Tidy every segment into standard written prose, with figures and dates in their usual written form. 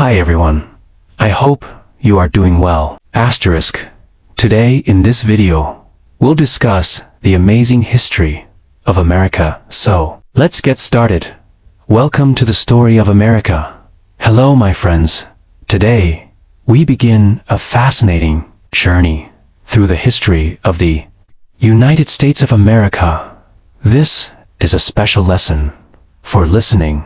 Hi everyone. I hope you are doing well. Asterisk. Today in this video, we'll discuss the amazing history of America. So, let's get started. Welcome to the story of America. Hello my friends. Today, we begin a fascinating journey through the history of the United States of America. This is a special lesson for listening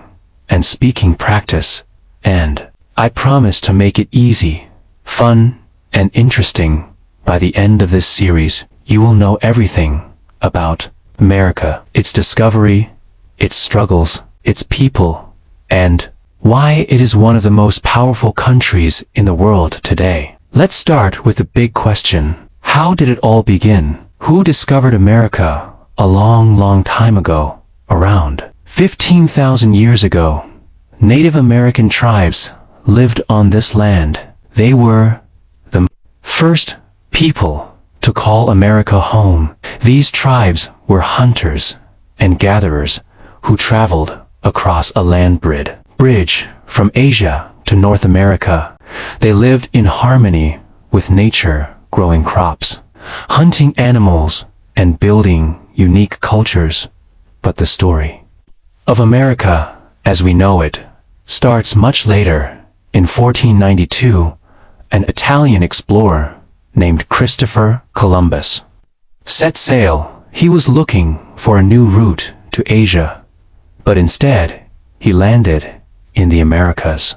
and speaking practice, and I promise to make it easy, fun, and interesting. By the end of this series, you will know everything about America, its discovery, its struggles, its people, and why it is one of the most powerful countries in the world today. Let's start with the big question. How did it all begin? Who discovered America a long time ago? Around 15,000 years ago, Native American tribes lived on this land. They were the first people to call America home. These tribes were hunters and gatherers who traveled across a land bridge from Asia to North America. They lived in harmony with nature, growing crops, hunting animals, and building unique cultures. But the story of America, as we know it, starts much later. In 1492, an Italian explorer named Christopher Columbus set sail. He was looking for a new route to Asia, but instead, he landed in the Americas.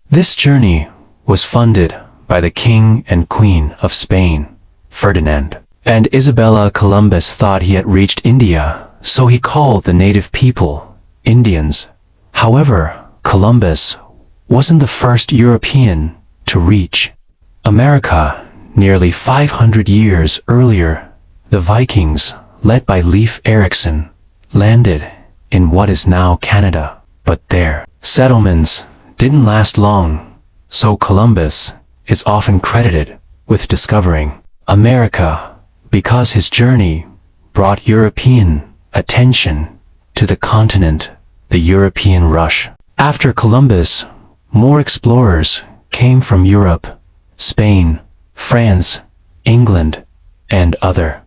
This journey was funded by the King and Queen of Spain, Ferdinand and Isabella. Columbus thought he had reached India, so he called the native people Indians. However, Columbus wasn't the first European to reach America. Nearly 500 years earlier, the Vikings, led by Leif Erikson, landed in what is now Canada. But their settlements didn't last long, so Columbus is often credited with discovering America because his journey brought European attention to the continent. The European rush. After Columbus, more explorers came from Europe, Spain, France, England, and other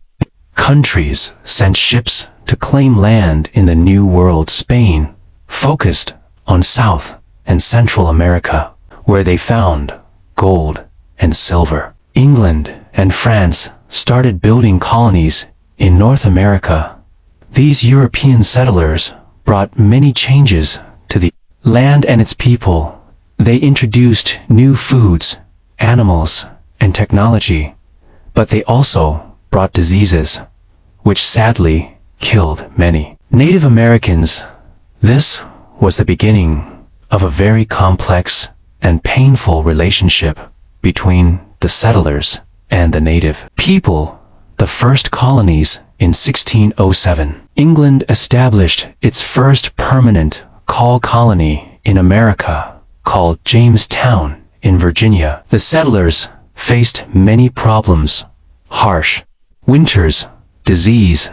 countries sent ships to claim land in the New World. Spain focused on South and Central America, where they found gold and silver. England and France started building colonies in North America. These European settlers brought many changes to the land and its people. They introduced new foods, animals, and technology, but they also brought diseases, which sadly killed many Native Americans. This was the beginning of a very complex and painful relationship between the settlers and the native people. The first colonies in 1607. England established its first permanent colony in America, called Jamestown in Virginia. The settlers faced many problems: harsh winters, disease,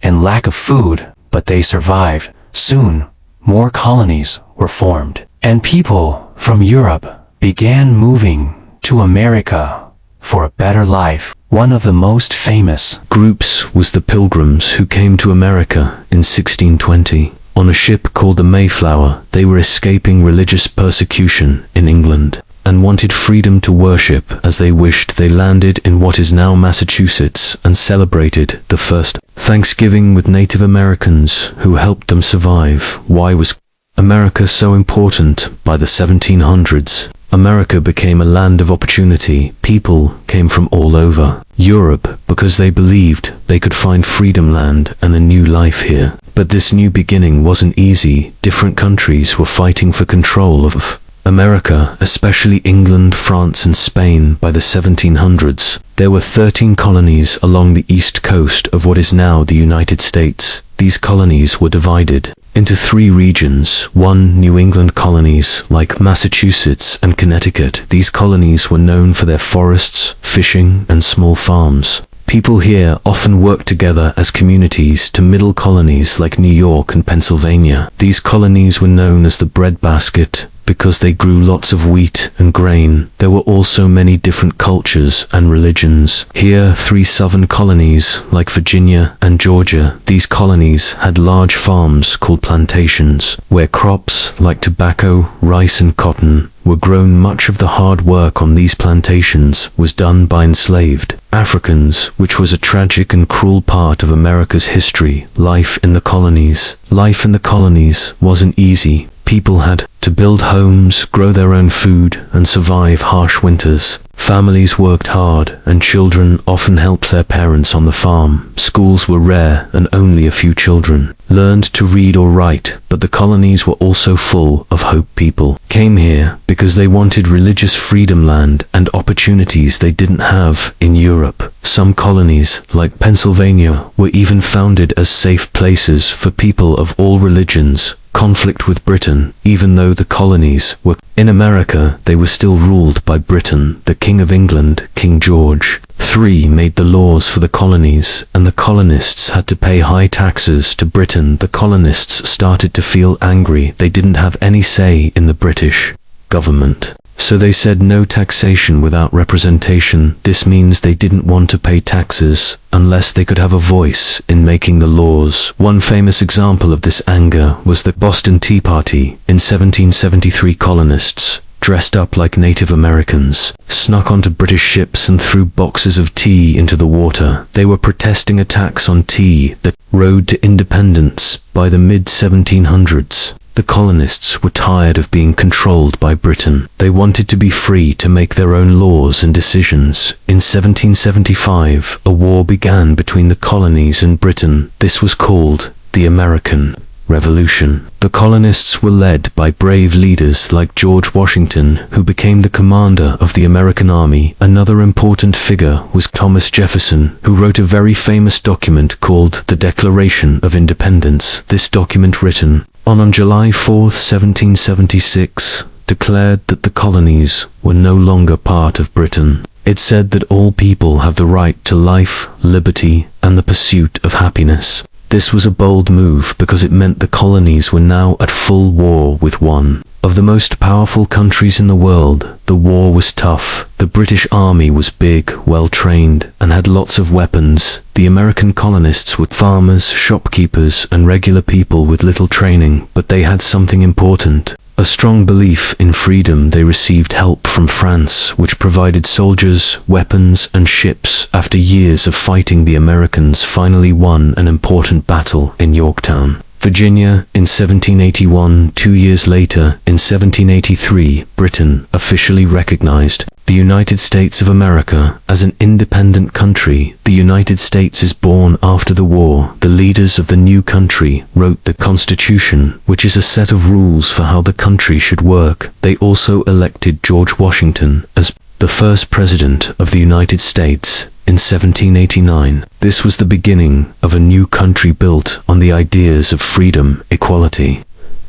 and lack of food, but they survived. Soon, more colonies were formed, and people from Europe began moving to America for a better life. One of the most famous groups was the Pilgrims, who came to America in 1620. On a ship called the Mayflower, they were escaping religious persecution in England and wanted freedom to worship as they wished. They landed in what is now Massachusetts and celebrated the first Thanksgiving with Native Americans who helped them survive. Why was America so important? By the 1700s, America became a land of opportunity. People came from all over Europe because they believed they could find freedom land and a new life here. But this new beginning wasn't easy. Different countries were fighting for control of America, especially England, France, and Spain. By the 1700s, there were 13 colonies along the east coast of what is now the United States. These colonies were divided into 3 regions. 1, New England colonies like Massachusetts and Connecticut. These colonies were known for their forests, fishing, and small farms. People here often worked together as communities. To middle colonies like New York and Pennsylvania. These colonies were known as the breadbasket because they grew lots of wheat and grain. There were also many different cultures and religions. Here, 3 southern colonies, like Virginia and Georgia, these colonies had large farms called plantations, where crops like tobacco, rice and cotton were grown. Much of the hard work on these plantations was done by enslaved Africans, which was a tragic and cruel part of America's history. Life in the colonies. Life in the colonies wasn't easy. People had to build homes, grow their own food, and survive harsh winters. Families worked hard, and children often helped their parents on the farm. Schools were rare, and only a few children learned to read or write, but the colonies were also full of hope. People came here because they wanted religious freedom, land, and opportunities they didn't have in Europe. Some colonies, like Pennsylvania, were even founded as safe places for people of all religions. Conflict with Britain. Even though the colonies were in America, they were still ruled by Britain. The King of England, King George III, made the laws for the colonies, and the colonists had to pay high taxes to Britain. The colonists started to feel angry. They didn't have any say in the British government. So they said no taxation without representation. This means they didn't want to pay taxes unless they could have a voice in making the laws. One famous example of this anger was the Boston Tea Party. In 1773, colonists, dressed up like Native Americans, snuck onto British ships and threw boxes of tea into the water. They were protesting a tax on tea, the road to independence. By the mid-1700s, the colonists were tired of being controlled by Britain. They wanted to be free to make their own laws and decisions. In 1775, a war began between the colonies and Britain. This was called the American Revolution. The colonists were led by brave leaders like George Washington, who became the commander of the American army. Another important figure was Thomas Jefferson, who wrote a very famous document called the Declaration of Independence. This document, written on July 4, 1776, declared that the colonies were no longer part of Britain. It said that all people have the right to life, liberty, and the pursuit of happiness. This was a bold move because it meant the colonies were now at full war with one of the most powerful countries in the world. The war was tough. The British army was big, well-trained, and had lots of weapons. The American colonists were farmers, shopkeepers, and regular people with little training, but they had something important: a strong belief in freedom. They received help from France, which provided soldiers, weapons, and ships. After years of fighting, the Americans finally won an important battle in Yorktown, Virginia, in 1781. 2 years later, in 1783, Britain officially recognized the United States of America as an independent country. The United States is born after the war. The leaders of the new country wrote the Constitution, which is a set of rules for how the country should work. They also elected George Washington as the first president of the United States in 1789. This was the beginning of a new country built on the ideas of freedom, equality,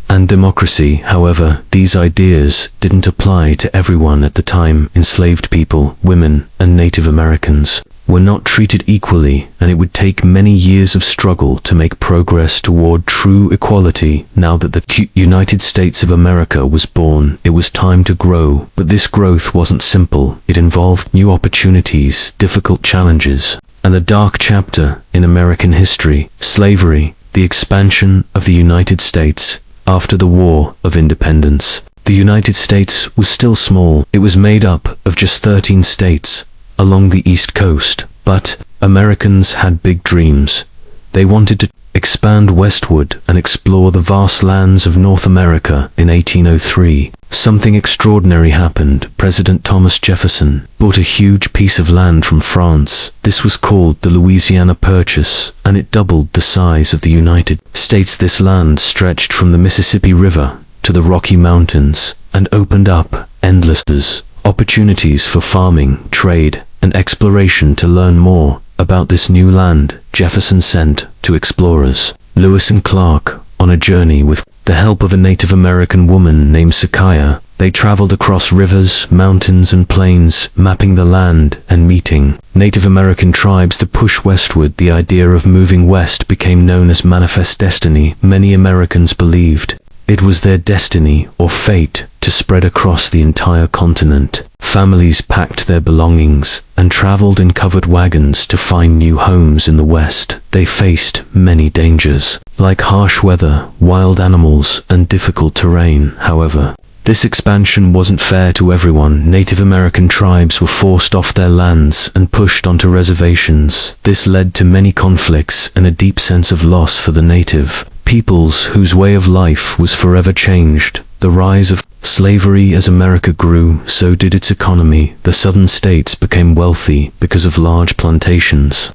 and democracy. However, these ideas didn't apply to everyone at the time. Enslaved people, women, and Native Americans were not treated equally, and it would take many years of struggle to make progress toward true equality. Now that the United States of America was born, it was time to grow. But this growth wasn't simple. It involved new opportunities, difficult challenges, and a dark chapter in American history: slavery. The expansion of the United States. After the War of Independence, the United States was still small. It was made up of just 13 states along the East Coast, but Americans had big dreams. They wanted to expand westward and explore the vast lands of North America. In 1803, something extraordinary happened. President Thomas Jefferson bought a huge piece of land from France. This was called the Louisiana Purchase, and it doubled the size of the United States. This land stretched from the Mississippi River to the Rocky Mountains and opened up endless opportunities for farming, trade, and exploration. To learn more about this new land, Jefferson sent 2 explorers, Lewis and Clark, on a journey with the help of a Native American woman named Sakaya. They traveled across rivers, mountains, and plains, mapping the land and meeting Native American tribes to push westward. The idea of moving west became known as Manifest Destiny. Many Americans believed It was their destiny or fate to spread across the entire continent. Families packed their belongings and traveled in covered wagons to find new homes in the West. They faced many dangers, like harsh weather, wild animals, and difficult terrain. However, this expansion wasn't fair to everyone. Native American tribes were forced off their lands and pushed onto reservations. This led to many conflicts and a deep sense of loss for the native peoples whose way of life was forever changed. The rise of slavery. As America grew, so did its economy. The southern states became wealthy because of large plantations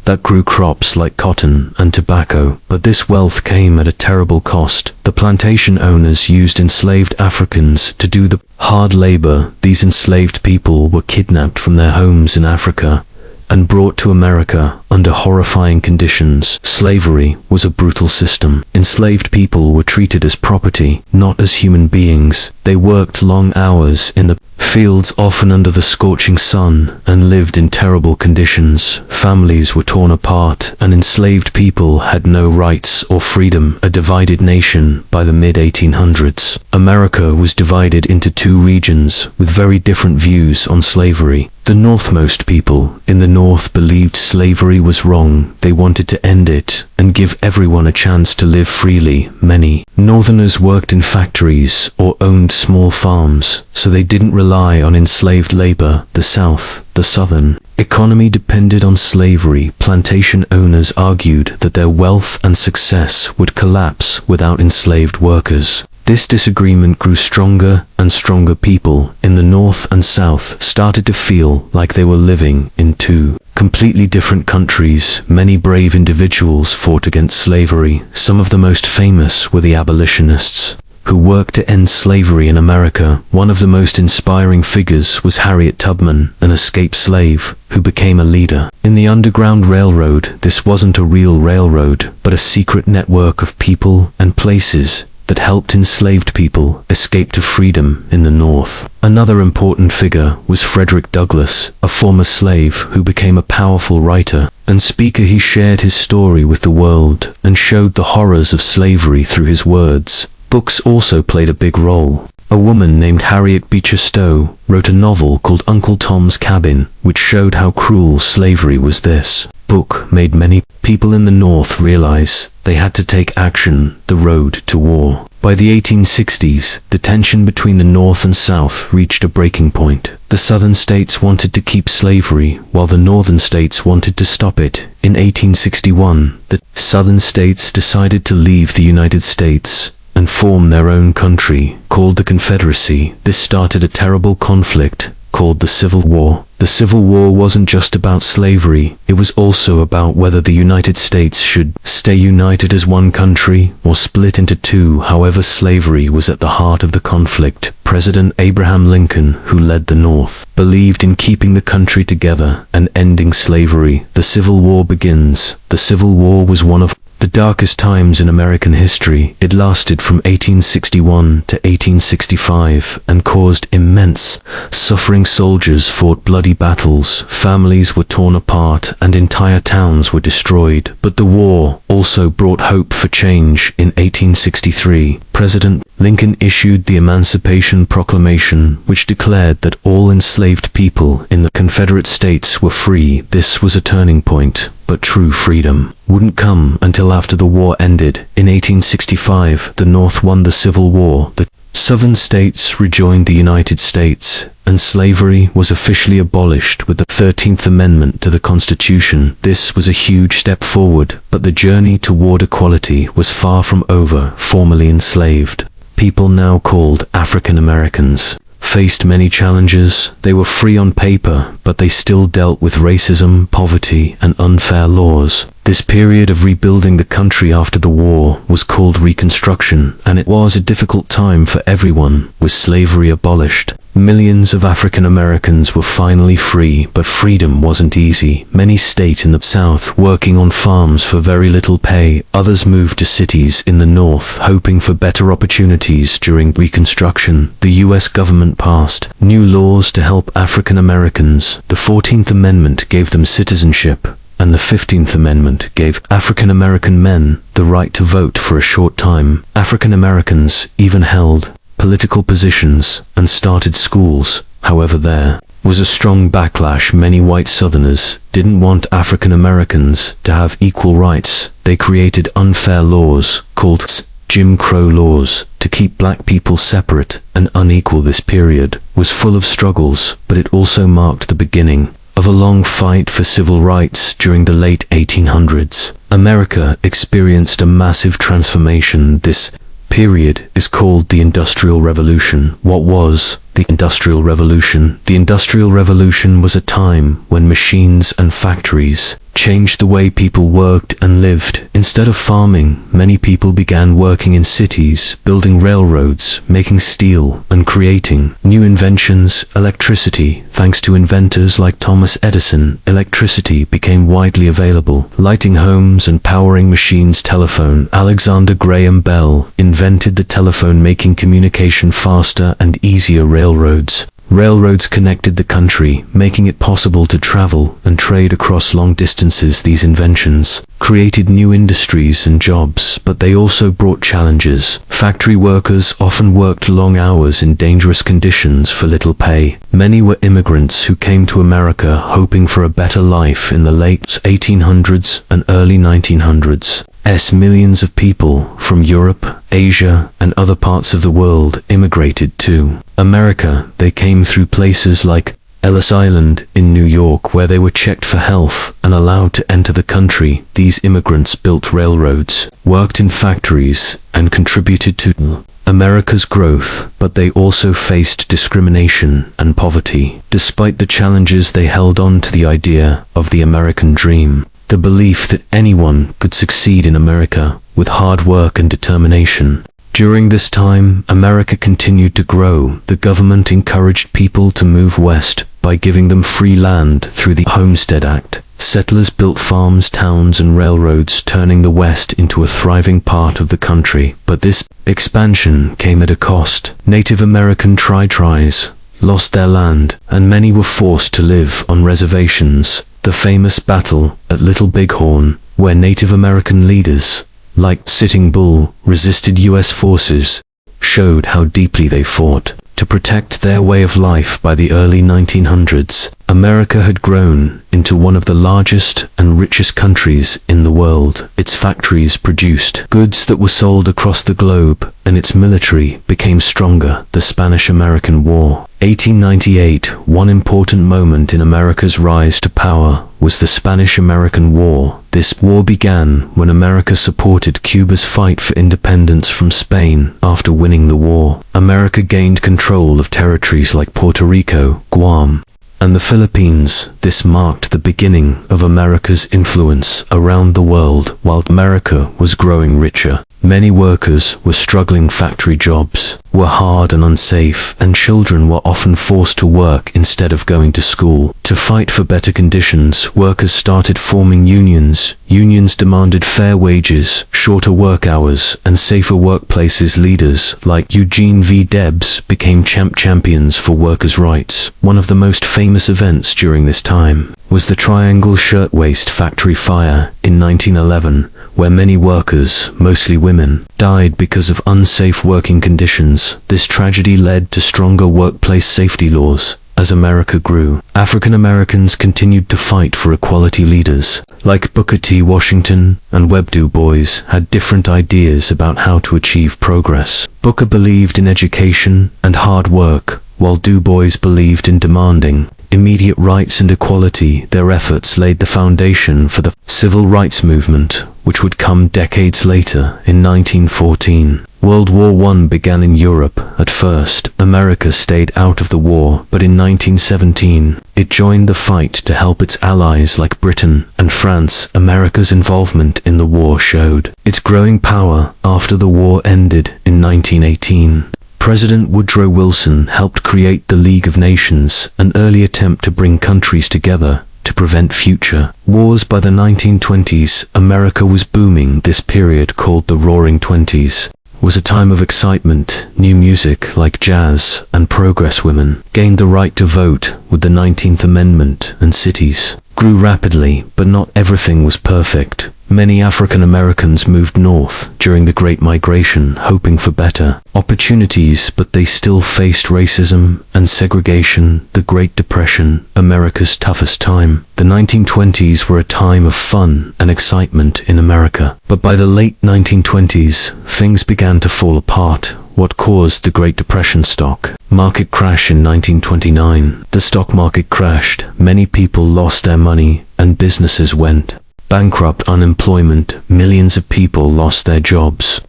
that grew crops like cotton and tobacco, but this wealth came at a terrible cost. The plantation owners used enslaved Africans to do the hard labor. These enslaved people were kidnapped from their homes in Africa and brought to America under horrifying conditions. Slavery was a brutal system. Enslaved people were treated as property, not as human beings. They worked long hours in the fields, often under the scorching sun, and lived in terrible conditions. Families were torn apart, and enslaved people had no rights or freedom. A divided nation. By the mid-1800s, America was divided into two regions with very different views on slavery. The northmost people in the North believed slavery was wrong. They wanted to end it and give everyone a chance to live freely. Many Northerners worked in factories or owned small farms, so they didn't rely on enslaved labor. The South, the Southern economy depended on slavery. Plantation owners argued that their wealth and success would collapse without enslaved workers. This disagreement grew stronger and stronger. People in the North and South started to feel like they were living in two completely different countries. Many brave individuals fought against slavery. Some of the most famous were the abolitionists, who worked to end slavery in America. One of the most inspiring figures was Harriet Tubman, an escaped slave who became a leader in the Underground Railroad. This wasn't a real railroad, but a secret network of people and places that helped enslaved people escape to freedom in the North. Another important figure was Frederick Douglass, a former slave who became a powerful writer and speaker. He shared his story with the world and showed the horrors of slavery through his words. Books also played a big role. A woman named Harriet Beecher Stowe wrote a novel called Uncle Tom's Cabin, which showed how cruel slavery was. This book made many people in the North realize they had to take action. The road to war. By the 1860s, the tension between the North and South reached a breaking point. The Southern states wanted to keep slavery, while the Northern states wanted to stop it. In 1861, the Southern states decided to leave the United States and form their own country, called the Confederacy. This started a terrible conflict called the Civil War. The Civil War wasn't just about slavery, it was also about whether the United States should stay united as one country or split into two. However, slavery was at the heart of the conflict. President Abraham Lincoln, who led the North, believed in keeping the country together and ending slavery. The Civil War begins. The Civil War was one of the darkest times in American history. It lasted from 1861 to 1865 and caused immense suffering. Soldiers fought bloody battles, families were torn apart, and entire towns were destroyed. But the war also brought hope for change. In 1863, President Lincoln issued the Emancipation Proclamation, which declared that all enslaved people in the Confederate States were free. This was a turning point. But true freedom wouldn't come until after the war ended. In 1865, the North won the Civil War. The Southern states rejoined the United States, and slavery was officially abolished with the 13th Amendment to the Constitution. This was a huge step forward, but the journey toward equality was far from over. Formerly enslaved people, now called African Americans, faced many challenges. They were free on paper, but they still dealt with racism, poverty, and unfair laws. This period of rebuilding the country after the war was called Reconstruction, and it was a difficult time for everyone. With slavery abolished, millions of African Americans were finally free, but freedom wasn't easy. Many stayed in the South, working on farms for very little pay. Others moved to cities in the North, hoping for better opportunities. During Reconstruction, the U.S. government passed new laws to help African Americans. The 14th Amendment gave them citizenship and the 15th Amendment gave African American men the right to vote for a short time. African Americans even held political positions and started schools. However, there was a strong backlash. Many white Southerners didn't want African Americans to have equal rights. They created unfair laws called Jim Crow laws to keep black people separate and unequal. This period was full of struggles, but it also marked the beginning of a long fight for civil rights. During the late 1800s, America experienced a massive transformation. This period is called the Industrial Revolution. What was the Industrial Revolution? The Industrial Revolution was a time when machines and factories changed the way people worked and lived. Instead of farming, many people began working in cities, building railroads, making steel, and creating new inventions. Electricity. Thanks to inventors like Thomas Edison, electricity became widely available, lighting homes and powering machines. Telephone. Alexander Graham Bell invented the telephone, making communication faster and easier. Railroads. Railroads connected the country, making it possible to travel and trade across long distances. These inventions created new industries and jobs, but they also brought challenges. Factory workers often worked long hours in dangerous conditions for little pay. Many were immigrants who came to America hoping for a better life. In the late 1800s and early 1900s, millions of people from Europe, Asia, and other parts of the world immigrated to America. They came through places like Ellis Island in New York, where they were checked for health and allowed to enter the country. These immigrants built railroads, worked in factories, and contributed to America's growth, but they also faced discrimination and poverty. Despite the challenges, they held on to the idea of the American dream, the belief that anyone could succeed in America with hard work and determination. During this time, America continued to grow. The government encouraged people to move west by giving them free land through the Homestead Act. Settlers built farms, towns, and railroads, turning the West into a thriving part of the country. But this expansion came at a cost. Native American tribes lost their land, and many were forced to live on reservations. The famous battle at Little Bighorn, where Native American leaders, like Sitting Bull, resisted U.S. forces, showed how deeply they fought to protect their way of life. By the early 1900s, America had grown into one of the largest and richest countries in the world. Its factories produced goods that were sold across the globe, and its military became stronger. The Spanish-American War. 1898, one important moment in America's rise to power was the Spanish-American War. This war began when America supported Cuba's fight for independence from Spain. After winning the war, America gained control of territories like Puerto Rico, Guam, and the Philippines. This marked the beginning of America's influence around the world. While America was growing richer, many workers were struggling. Factory jobs were hard and unsafe, and children were often forced to work instead of going to school. To fight for better conditions, workers started forming unions. Unions demanded fair wages, shorter work hours, and safer workplaces. Leaders like Eugene V. Debs became champions for workers' rights. One of the most famous events during this time was the Triangle Shirtwaist Factory fire in 1911, where many workers, mostly women, died because of unsafe working conditions. This tragedy led to stronger workplace safety laws. As America grew, African Americans continued to fight for equality. Leaders like Booker T. Washington and Webb Du Bois had different ideas about how to achieve progress. Booker believed in education and hard work, while Du Bois believed in demanding immediate rights and equality. Their efforts laid the foundation for the Civil Rights Movement, which would come decades later in 1914. World War I began in Europe. At first, America stayed out of the war, but in 1917, it joined the fight to help its allies like Britain and France. America's involvement in the war showed its growing power. After the war ended in 1918, President Woodrow Wilson helped create the League of Nations, an early attempt to bring countries together to prevent future wars. By the 1920s, America was booming. This period, called the Roaring Twenties, was a time of excitement. New music like jazz and progress. Women gained the right to vote with the 19th Amendment, and cities grew rapidly, but not everything was perfect. Many African Americans moved north during the Great Migration, hoping for better opportunities, but they still faced racism and segregation. The Great Depression, America's toughest time. The 1920s were a time of fun and excitement in America, but by the late 1920s, things began to fall apart. What caused the Great Depression? Stock market crash in 1929. The stock market crashed, many people lost their money, and businesses went bankrupt. Unemployment, millions of people lost their jobs.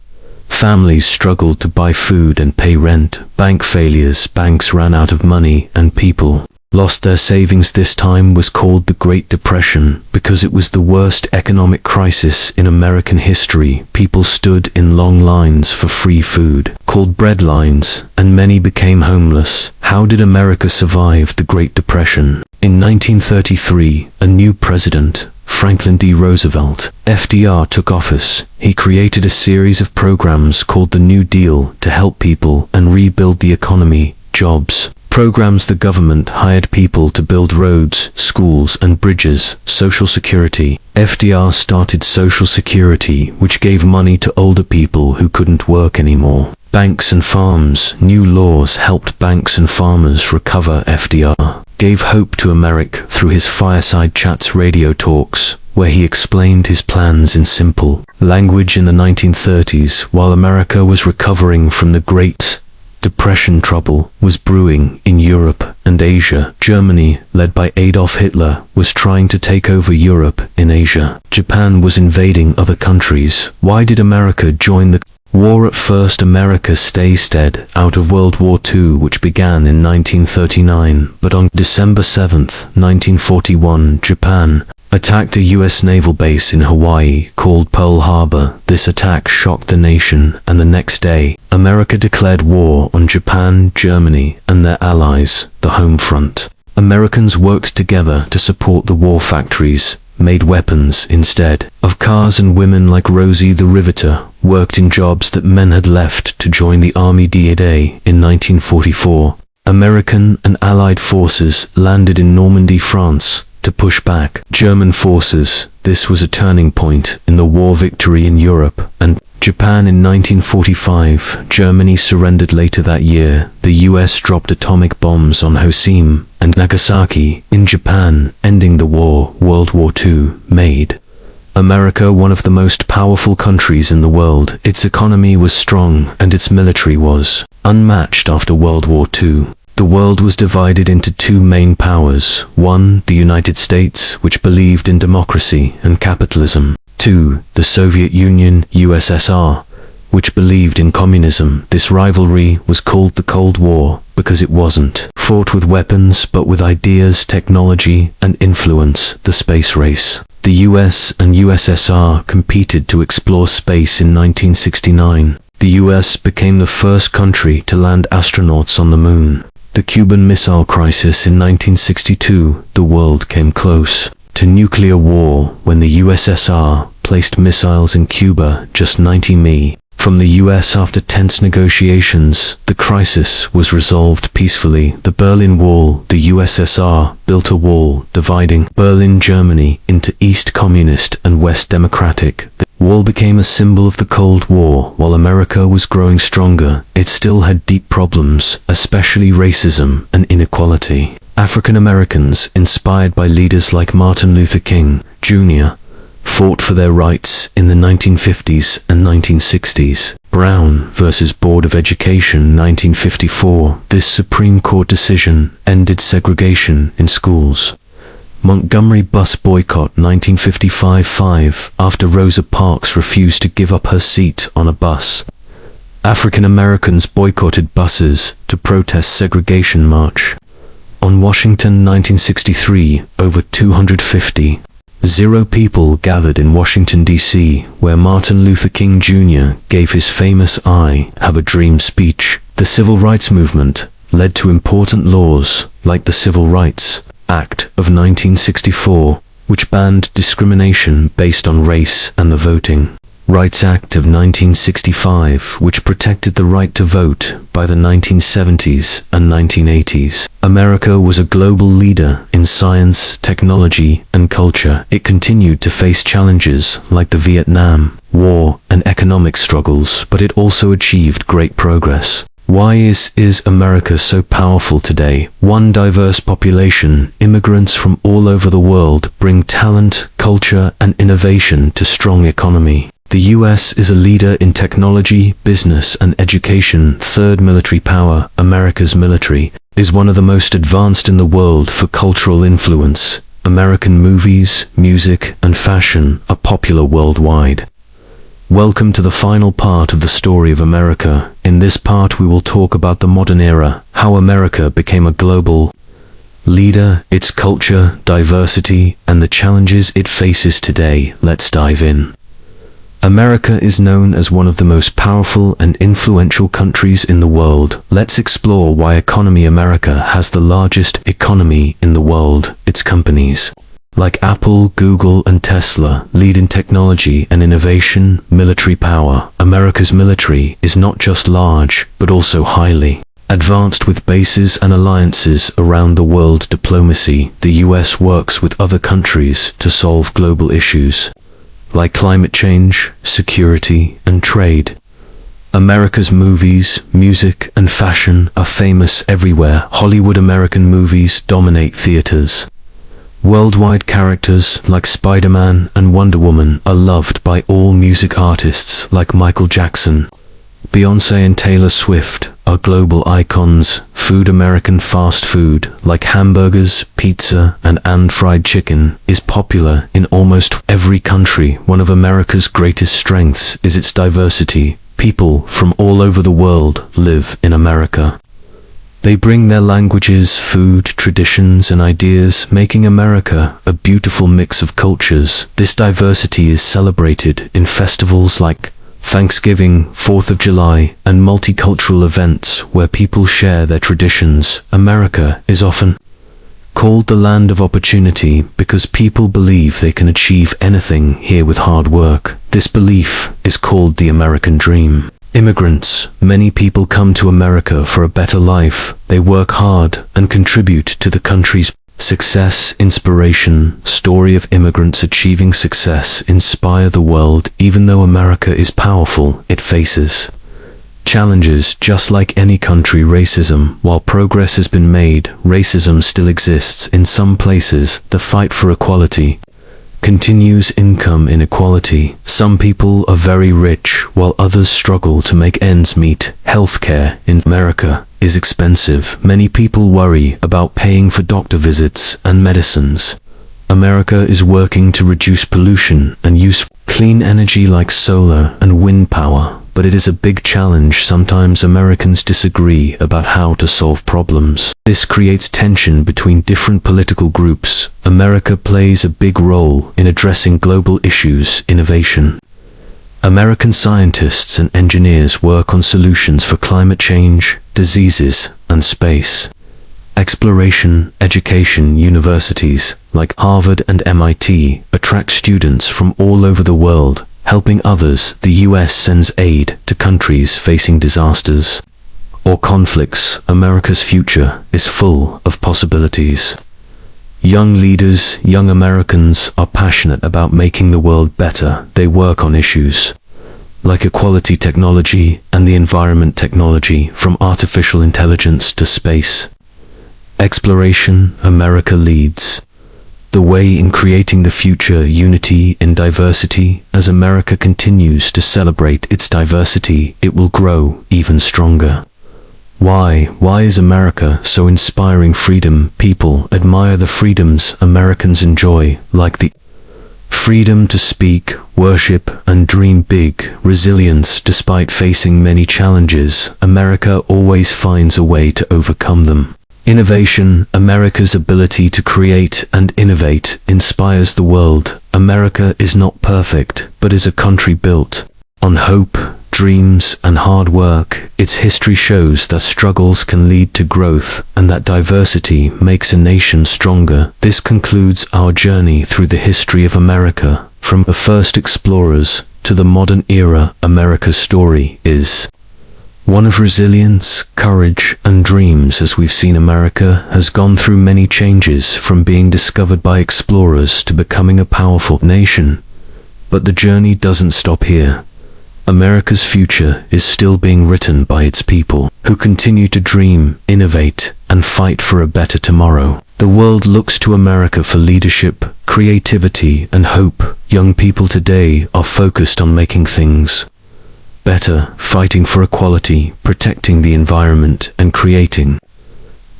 Families struggled to buy food and pay rent. Bank failures, banks ran out of money, and people lost their savings. This time was called the Great Depression because it was the worst economic crisis in American history. People stood in long lines for free food, called bread lines, and many became homeless. How did America survive the Great Depression? In 1933, a new president, Franklin D. Roosevelt, FDR, took office. He created a series of programs called the New Deal to help people and rebuild the economy. Jobs programs. The government hired people to build roads, schools, and bridges. Social Security. FDR started Social Security, which gave money to older people who couldn't work anymore. Banks and farms. New laws helped banks and farmers recover. FDR gave hope to America through his Fireside Chats radio talks, where he explained his plans in simple language. In the 1930s, while America was recovering from the Great Depression, trouble was brewing in Europe and Asia. Germany, led by Adolf Hitler, was trying to take over Europe in Asia. Japan was invading other countries. Why did America join the war? At first, America stayed out of World War II, which began in 1939, but on December 7, 1941, Japan attacked a U.S. naval base in Hawaii called Pearl Harbor. This attack shocked the nation, and the next day, America declared war on Japan, Germany, and their allies, the home front. Americans worked together to support the war factories, made weapons instead of cars, and women like Rosie the Riveter worked in jobs that men had left to join the Army. D-Day in 1944. American and Allied forces landed in Normandy, France, to push back German forces. This was a turning point in the war. Victory in Europe and Japan. In 1945, Germany surrendered. Later that year, the US dropped atomic bombs on Hiroshima and Nagasaki in Japan, ending the war. World War II made America one of the most powerful countries in the world. Its economy was strong and its military was unmatched. After World War II, the world was divided into two main powers. One, the United States, which believed in democracy and capitalism. Two, the Soviet Union, USSR, which believed in communism. This rivalry was called the Cold War because it wasn't fought with weapons but with ideas, technology, and influence. The space race. The US and USSR competed to explore space. In 1969, the US became the first country to land astronauts on the moon. The Cuban Missile Crisis. In 1962, the world came close to nuclear war when the USSR placed missiles in Cuba, just 90 mi from the US. After tense negotiations, the crisis was resolved peacefully. The Berlin Wall. The USSR built a wall dividing Berlin, Germany, into East Communist and West Democratic. The wall became a symbol of the Cold War. While America was growing stronger, it still had deep problems, especially racism and inequality. African Americans, inspired by leaders like Martin Luther King, Jr., fought for their rights in the 1950s and 1960s. Brown versus Board of Education, 1954. This Supreme Court decision ended segregation in schools. Montgomery bus boycott, 1955. After Rosa Parks refused to give up her seat on a bus, African Americans boycotted buses to protest segregation march. On Washington, 1963, over 250,000 people gathered in Washington, D.C., where Martin Luther King Jr. gave his famous I Have a Dream speech. The Civil Rights Movement led to important laws like the Civil Rights Act of 1964, which banned discrimination based on race and the voting Rights Act of 1965, which protected the right to vote by the 1970s and 1980s. America was a global leader in science, technology, and culture. It continued to face challenges like the Vietnam War and economic struggles, but it also achieved great progress. Why is America so powerful today? One, diverse population. Immigrants from all over the world bring talent, culture, and innovation to strong economy. The US is a leader in technology, business, and education. Third, military power. America's military is one of the most advanced in the world for cultural influence. American movies, music, and fashion are popular worldwide. Welcome to the final part of the story of America. In this part we will talk about the modern era, how America became a global leader, its culture, diversity, and the challenges it faces today. Let's dive in. America is known as one of the most powerful and influential countries in the world. Let's explore why economy. America has the largest economy in the world. Its companies, like Apple, Google, and Tesla, lead in technology and innovation. Military power. America's military is not just large, but also highly advanced with bases and alliances around the world. Diplomacy. The US works with other countries to solve global issues like climate change, security, and trade. America's movies, music, and fashion are famous everywhere. Hollywood. American movies dominate theaters. Worldwide. Characters like Spider-Man and Wonder Woman are loved by all. Music artists like Michael Jackson, Beyoncé, and Taylor Swift are global icons. Food. American fast food like hamburgers, pizza, and fried chicken is popular in almost every country. One of America's greatest strengths is its diversity. People from all over the world live in America. They bring their languages, food, traditions, and ideas, making America a beautiful mix of cultures. This diversity is celebrated in festivals like Thanksgiving, 4th of July, and multicultural events where people share their traditions. America is often called the land of opportunity because people believe they can achieve anything here with hard work. This belief is called the American dream. Immigrants. Many people come to America for a better life. They work hard and contribute to the country's success. Inspiration. Story of immigrants achieving success inspire the world. Even though America is powerful, it faces challenges just like any country. Racism. While progress has been made, racism still exists in some places. The fight for equality continues. Income inequality. Some people are very rich while others struggle to make ends meet. Healthcare in America is expensive. Many people worry about paying for doctor visits and medicines. America is working to reduce pollution and use clean energy like solar and wind power, but it is a big challenge. Sometimes Americans disagree about how to solve problems. This creates tension between different political groups. America plays a big role in addressing global issues. Innovation. American scientists and engineers work on solutions for climate change, diseases, and space exploration. Education. Universities like Harvard and MIT attract students from all over the world, helping others. The US sends aid to countries facing disasters or conflicts. America's future is full of possibilities. Young leaders. Young Americans are passionate about making the world better. They work on issues like equality, technology, and the environment. Technology, from artificial intelligence to space exploration. America leads the way in creating the future. Unity in diversity. As America continues to celebrate its diversity, it will grow even stronger. Why is America so inspiring? Freedom. People admire the freedoms Americans enjoy, like the freedom to speak, worship, and dream big. Resilience. Despite facing many challenges, America always finds a way to overcome them. Innovation. America's ability to create and innovate inspires the world. America is not perfect, but is a country built on hope, dreams, and hard work. Its history shows that struggles can lead to growth and that diversity makes a nation stronger. This concludes our journey through the history of America, from the first explorers to the modern era, America's story is one of resilience, courage, and dreams. As we've seen, America has gone through many changes, from being discovered by explorers to becoming a powerful nation. But the journey doesn't stop here. America's future is still being written by its people, who continue to dream, innovate, and fight for a better tomorrow. The world looks to America for leadership, creativity, and hope. Young people today are focused on making things better, fighting for equality, protecting the environment, and creating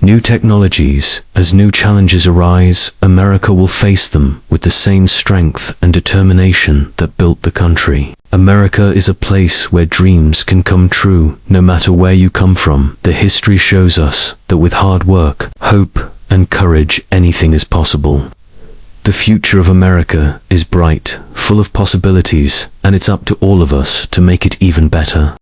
new technologies. As new challenges arise, America will face them with the same strength and determination that built the country. America is a place where dreams can come true, no matter where you come from. The history shows us that with hard work, hope, and courage, anything is possible. The future of America is bright, full of possibilities, and it's up to all of us to make it even better.